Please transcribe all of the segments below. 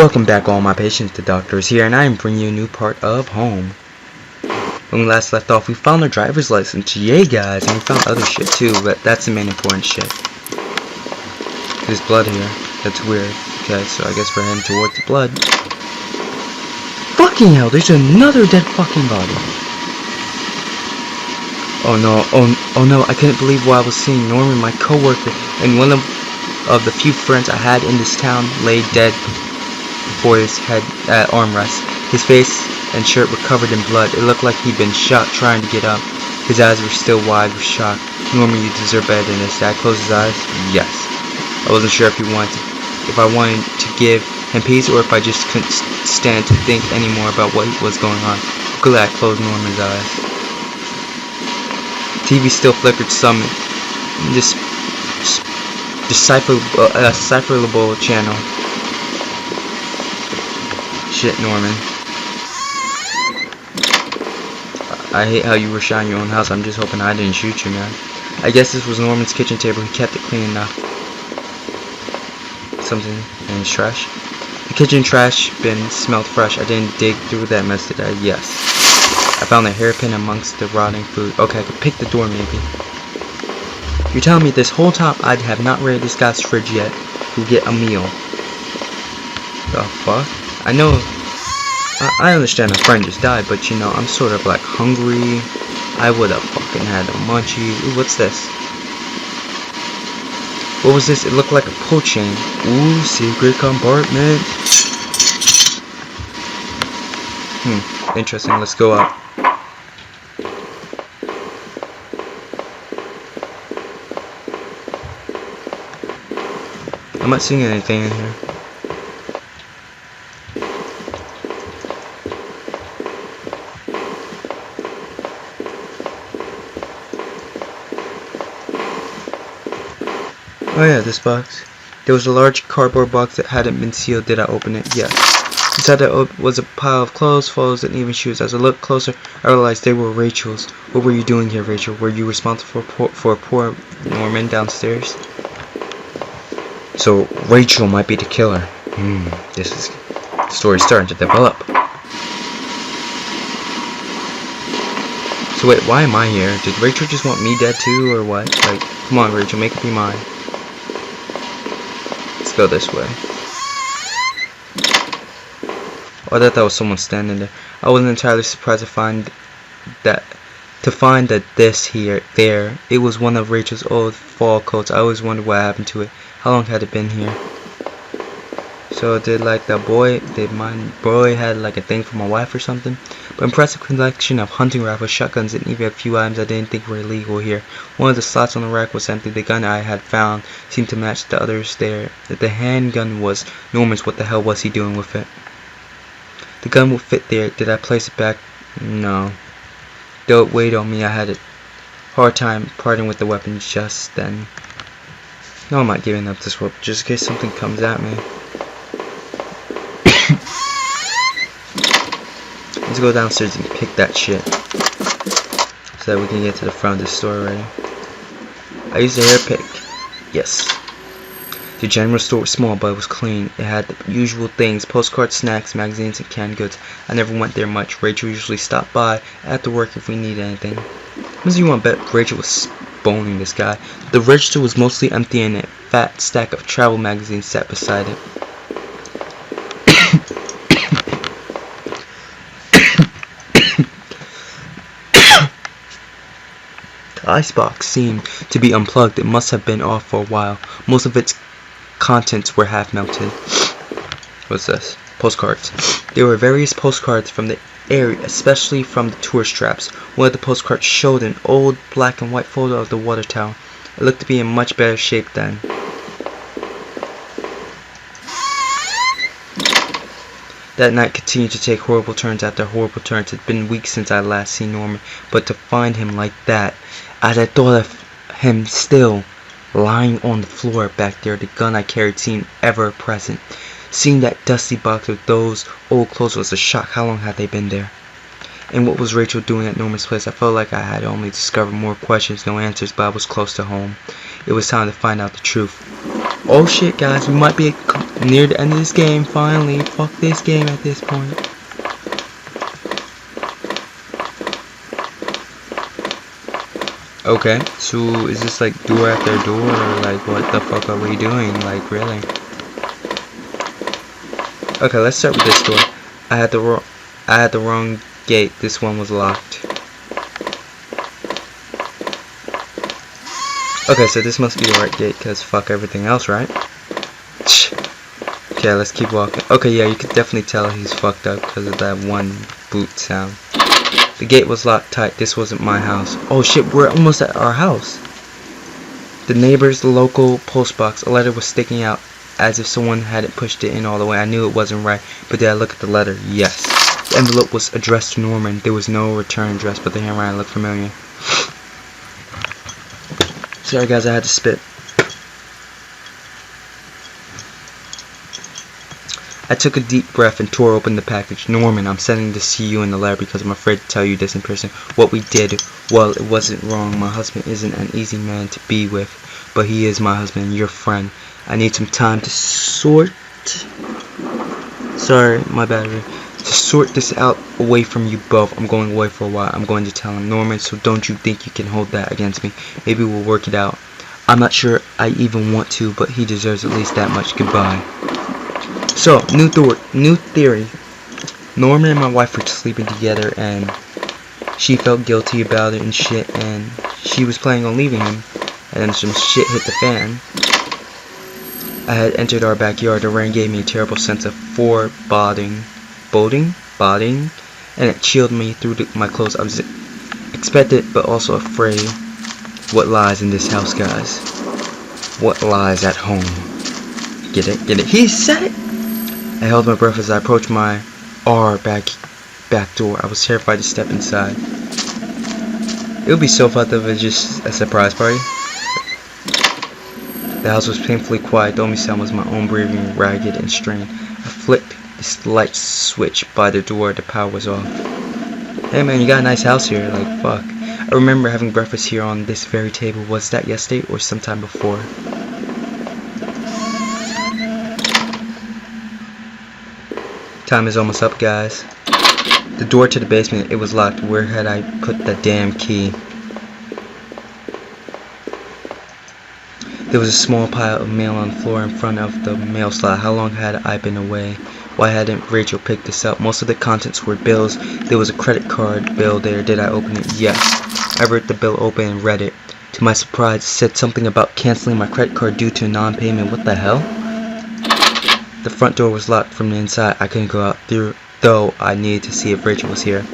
Welcome back all my patients, the doctor is here and I am bringing you a new part of Home. When we last left off, we found our driver's license, yay guys, and we found other shit too, but that's the main important shit. There's blood here, that's weird. Okay, so I guess we're heading towards the blood. Fucking hell, there's another dead fucking body. Oh no, oh no, I couldn't believe what I was seeing. Norman, my coworker, and one of the few friends I had in this town lay dead before his head armrest. His face and shirt were covered in blood. It looked like he'd been shot trying to get up. His eyes were still wide with shock. Norman, you deserve better than this. Dad closed his eyes. Yes. I wasn't sure if I wanted to give him peace or if I just couldn't stand to think anymore about what was going on. Luckily, I closed Norman's eyes. TV still flickered some decipherable channel. Shit, Norman. I hate how you were shot in your own house. I'm just hoping I didn't shoot you, man. I guess this was Norman's kitchen table. He kept it clean enough. Something in his trash. The kitchen trash bin smelled fresh. I didn't dig through that mess, did I? Yes. I found a hairpin amongst the rotting food. Okay, I could pick the door maybe. You're telling me this whole time I have not raided this guy's fridge yet to get a meal? The fuck? I know, I understand my friend just died, but you know, I'm sort of like hungry. I would have fucking had a munchie. Ooh, what's this? What was this? It looked like a pull chain. Ooh, secret compartment. Interesting. Let's go up. I'm not seeing anything in here. Oh yeah, this box. There was a large cardboard box that hadn't been sealed. Did I open it? Yes. Inside it was a pile of clothes, and even shoes. As I looked closer, I realized they were Rachel's. What were you doing here, Rachel? Were you responsible for poor Norman downstairs? So Rachel might be the killer. The story's starting to develop. So wait, why am I here? Did Rachel just want me dead too, or what? Like, come on, Rachel, make it be mine. Let's go this way. Oh, I thought that was someone standing there. I wasn't entirely surprised to find that there. It was one of Rachel's old fall coats. I always wondered what happened to it. How long had it been here? So did like the boy? Did my boy had like a thing for my wife or something? But impressive collection of hunting rifles, shotguns, and even a few items I didn't think were illegal here. One of the slots on the rack was empty. The gun I had found seemed to match the others there. The handgun was Norman's. What the hell was he doing with it? The gun would fit there. Did I place it back? No. Though it weighed on me, I had a hard time parting with the weapon just then. No, I'm not giving up this rope just in case something comes at me. Let's go downstairs and pick that shit so that we can get to the front of the store already. I used a hair pick. Yes. The general store was small, but it was clean. It had the usual things: postcards, snacks, magazines, and canned goods. I never went there much. Rachel usually stopped by after work if we needed anything. As you want to bet, Rachel was boning this guy. The register was mostly empty and a fat stack of travel magazines sat beside it. The icebox seemed to be unplugged. It must have been off for a while. Most of its contents were half melted. What's this? Postcards. There were various postcards from the area, especially from the tourist traps. One of the postcards showed an old black and white photo of the water tower. It looked to be in much better shape then. That night continued to take horrible turns after horrible turns. It had been weeks since I last seen Norman, but to find him like that, as I thought of him still lying on the floor back there, the gun I carried seemed ever present. Seeing that dusty box with those old clothes was a shock. How long had they been there? And what was Rachel doing at Norman's place? I felt like I had only discovered more questions, no answers, but I was close to home. It was time to find out the truth. Oh shit, guys, we might be Near the end of this game, finally. Fuck this game at this point. Okay, so is this like door after door, or like what the fuck are we doing? Like, really? Okay, let's start with this door. I had the wrong gate. This one was locked. Okay, so this must be the right gate, because fuck everything else, right? Okay, let's keep walking. Okay, yeah, you could definitely tell he's fucked up because of that one boot sound. The gate was locked tight. This wasn't my house. Oh shit, we're almost at our house. The neighbor's local post box. A letter was sticking out as if someone hadn't pushed it in all the way. I knew it wasn't right, but did I look at the letter? Yes. The envelope was addressed to Norman. There was no return address, but the handwriting looked familiar. Sorry guys, I had to spit. I took a deep breath and tore open the package. Norman, I'm sending to see you in the letter because I'm afraid to tell you this in person. What we did, well, it wasn't wrong. My husband isn't an easy man to be with, but he is my husband and your friend. I need some time to sort... Sorry, my battery. To sort this out away from you both. I'm going away for a while. I'm going to tell him. Norman, so don't you think you can hold that against me. Maybe we'll work it out. I'm not sure I even want to, but he deserves at least that much. Goodbye. So, new theory. Norman and my wife were sleeping together, and she felt guilty about it and shit, and she was planning on leaving him, and then some shit hit the fan. I had entered our backyard. The rain gave me a terrible sense of foreboding, and it chilled me through my clothes. I was expectant, but also afraid. What lies in this house, guys? What lies at home? Get it? Get it? He said it! I held my breath as I approached my back door. I was terrified to step inside. It would be so fucked up if it was just a surprise party. The house was painfully quiet. The only sound was my own breathing, ragged and strained. I flicked this light switch by the door. The power was off. Hey man, you got a nice house here. Like, fuck. I remember having breakfast here on this very table. Was that yesterday or sometime before? Time is almost up, guys. The door to the basement, it was locked. Where had I put the damn key? There was a small pile of mail on the floor in front of the mail slot. How long had I been away? Why hadn't Rachel picked this up? Most of the contents were bills. There was a credit card bill there. Did I open it? Yes. I ripped the bill open and read it. To my surprise, it said something about canceling my credit card due to non-payment. What the hell? The front door was locked from the inside. I couldn't go out through, though I needed to see if Rachel was here.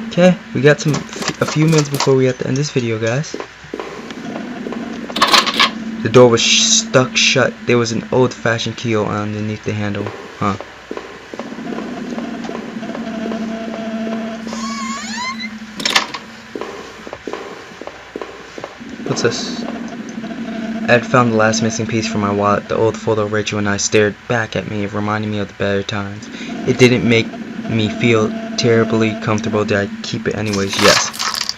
Okay, we got a few minutes before we have to end this video, guys. The door was stuck shut. There was an old-fashioned keyhole underneath the handle. Huh. What's this? I had found the last missing piece from my wallet. The old photo of Rachel and I stared back at me, reminding me of the better times. It didn't make me feel terribly comfortable. Did I keep it anyways? Yes.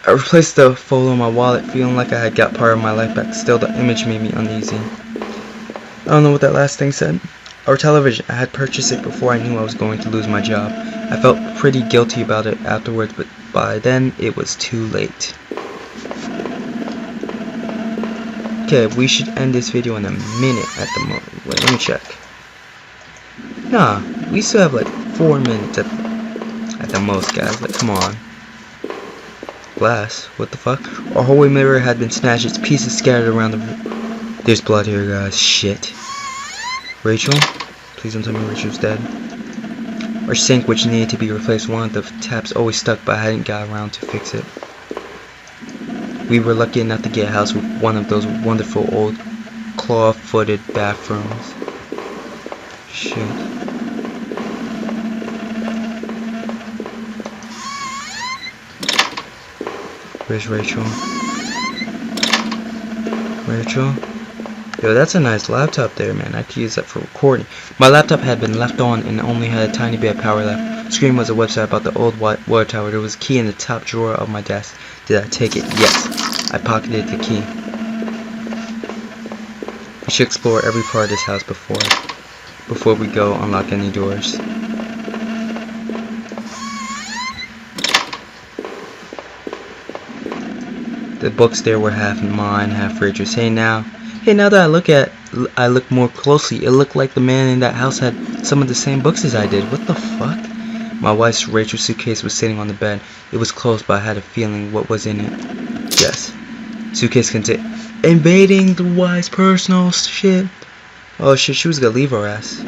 I replaced the photo in my wallet, feeling like I had got part of my life back. Still, the image made me uneasy. I don't know what that last thing said. Our television. I had purchased it before I knew I was going to lose my job. I felt pretty guilty about it afterwards, but by then it was too late. Okay, we should end this video in a minute at the moment. Wait, let me check. Nah, we still have like 4 minutes at the most, guys. Like, come on. Glass, what the fuck? Our hallway mirror had been smashed. Its pieces scattered around the room. There's blood here, guys. Shit. Rachel? Please don't tell me Rachel's dead. Our sink, which needed to be replaced. One of the taps always stuck, but I hadn't got around to fix it. We were lucky enough to get a house with one of those wonderful old claw-footed bathrooms. Shit. Where's Rachel? Rachel? Yo, that's a nice laptop there, man. I could use that for recording. My laptop had been left on and only had a tiny bit of power left. The screen was a website about the old water tower. There was a key in the top drawer of my desk. Did I take it? Yes. I pocketed the key. should explore every part of this house before we go unlock any doors. The books there were half mine, half Rachel's. Hey, now that I look more closely, it looked like the man in that house had some of the same books as I did. What the fuck? My wife's Rachel's suitcase was sitting on the bed. It was closed, but I had a feeling what was in it. Yes. Suitcase contained invading the wife's personal shit. Oh shit, she was gonna leave her ass.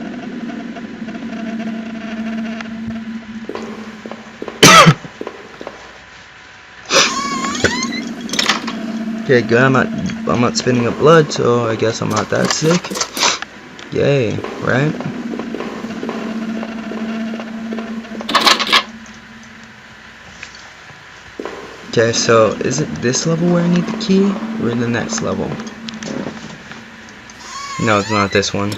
Okay, good. I'm not spitting up blood, so I guess I'm not that sick. Yay, right? Okay, so is it this level where I need the key, or the next level? No, it's not this one.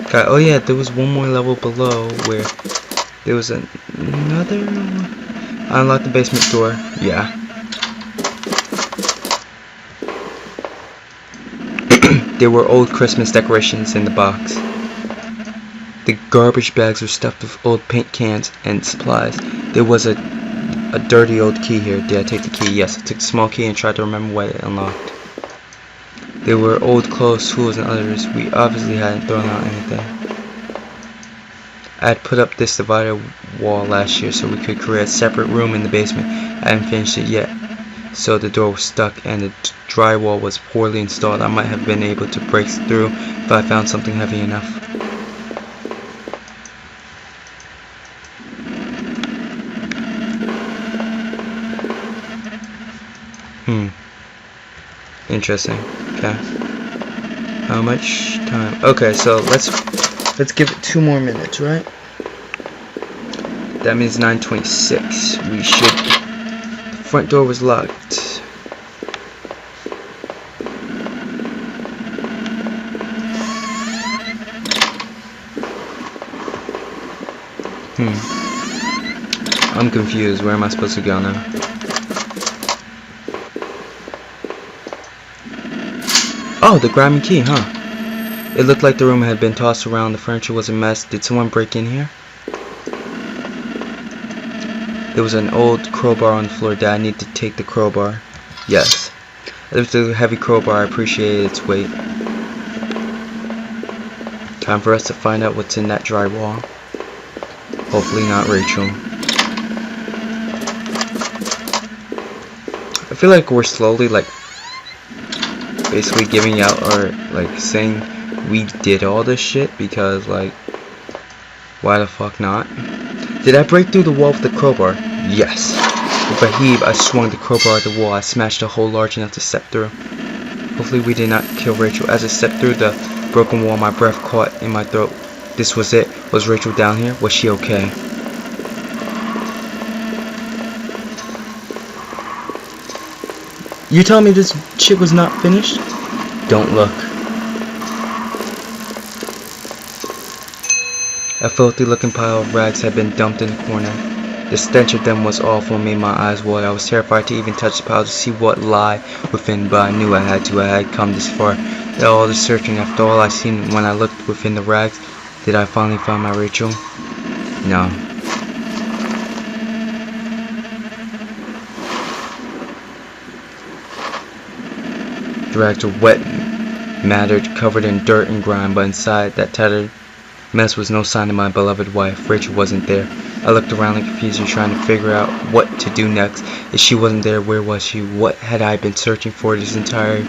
Okay, oh yeah, there was one more level below where there was another. I unlocked the basement door. Yeah. There were old Christmas decorations in the box. The garbage bags were stuffed with old paint cans and supplies. There was a dirty old key here. Did I take the key? Yes, I took the small key and tried to remember what it unlocked. There were old clothes, tools, and others. We obviously hadn't thrown out anything. I had put up this divider wall last year so we could create a separate room in the basement. I hadn't finished it yet, so the door was stuck and the drywall was poorly installed. I might have been able to break through if I found something heavy enough. Interesting. Okay. How much time? Okay, so let's give it 2 more minutes, right? That means 9:26. We should. The front door was locked. I'm confused. Where am I supposed to go now? Oh, the grimy key, huh? It looked like the room had been tossed around. The furniture was a mess. Did someone break in here? There was an old crowbar on the floor. Did I need to take the crowbar? Yes. I lifted the heavy crowbar. I appreciated its weight. Time for us to find out what's in that drywall. Hopefully not Rachel. I feel like we're slowly basically giving out, or saying we did all this shit, because why the fuck not? Did I break through the wall with the crowbar? Yes. With a heave, I swung the crowbar at the wall. I smashed a hole large enough to step through. Hopefully we did not kill Rachel. As I stepped through the broken wall, my breath caught in my throat. This was it. Was Rachel down here? Was she okay? You tell me this shit was not finished? Don't look. A filthy looking pile of rags had been dumped in the corner. The stench of them was awful and made my eyes water. I was terrified to even touch the pile to see what lay within, but I knew I had to. I had come this far. After all the searching, after all I seen when I looked within the rags, did I finally find my Rachel? No. The rags were wet, mattered, covered in dirt and grime, but inside that tattered mess was no sign of my beloved wife. Rachel wasn't there. I looked around in confusion, trying to figure out what to do next. If she wasn't there, where was she? What had I been searching for this entire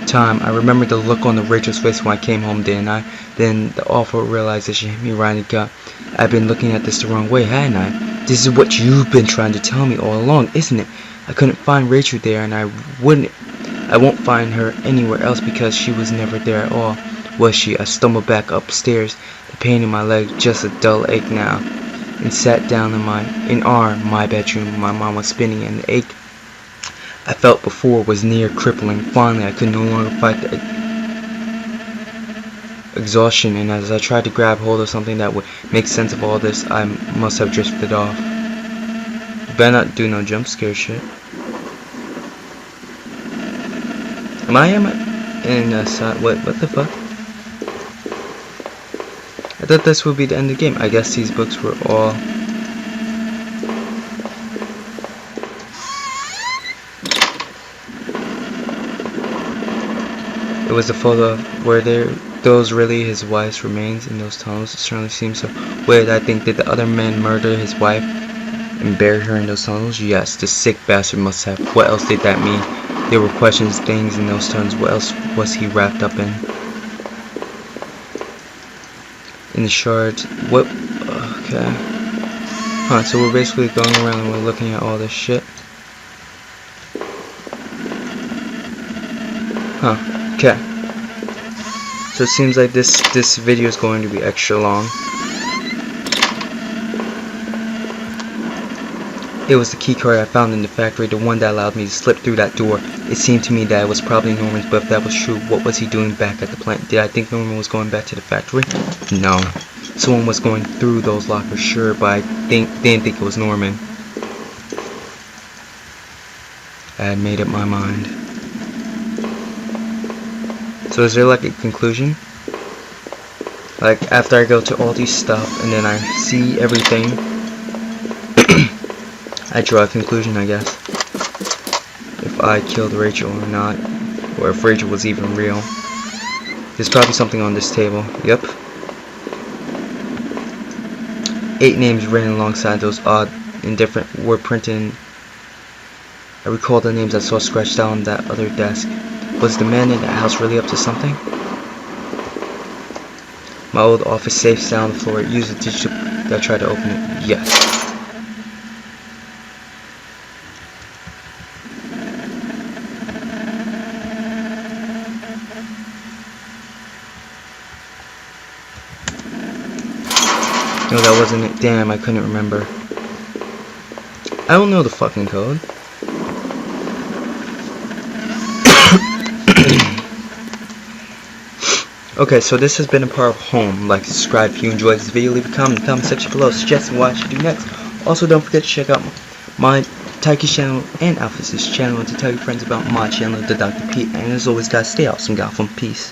time? I remembered the look on Rachel's face when I came home, didn't I? Then the awful realization hit me right in the gut. I've been looking at this the wrong way, hadn't I? This is what you've been trying to tell me all along, isn't it? I couldn't find Rachel there, and I won't find her anywhere else because she was never there at all. Was she? I stumbled back upstairs, the pain in my leg just a dull ache now, and sat down in my bedroom. My mom was spinning, and the ache I felt before was near crippling. Finally, I could no longer fight the exhaustion, and as I tried to grab hold of something that would make sense of all this, I must have drifted off. You better not do no jump scare shit. Am I in a side? What the fuck? I thought this would be the end of the game. I guess these books were all. It was a photo of were those really his wife's remains in those tunnels? It certainly seems so. Wait, I think, did the other man murder his wife and bury her in those tunnels? Yes, the sick bastard must have. What else did that mean? There were questions, things in those tunnels. What else was he wrapped up in? In the shards. What? Okay. Huh, so we're basically going around and we're looking at all this shit. Huh. Okay. So it seems like this video is going to be extra long. It was the key card I found in the factory, the one that allowed me to slip through that door. It seemed to me that it was probably Norman's, but if that was true, what was he doing back at the plant? Did I think Norman was going back to the factory? No. Someone was going through those lockers, sure, but I didn't think it was Norman. I had made up my mind. So is there like a conclusion? Like after I go to all these stuff and then I see everything, I draw a conclusion, I guess. If I killed Rachel or not, or if Rachel was even real. There's probably something on this table. Yep. 8 names written alongside those odd, indifferent were printed. I recall the names I saw scratched out on that other desk. Was the man in that house really up to something? My old office safe sat on the floor. Use the digital. Did I try to open it? Yes. No, that wasn't it. Damn, I couldn't remember. I don't know the fucking code. Okay, so this has been a part of Home. Like, subscribe if you enjoyed this video. Leave a comment in the comment section below suggesting what I should do next. Also, don't forget to check out my Tykei channel and Alpha's channel and to tell your friends about my channel, TheDrPete. And as always, guys, stay awesome, Gotham. Peace.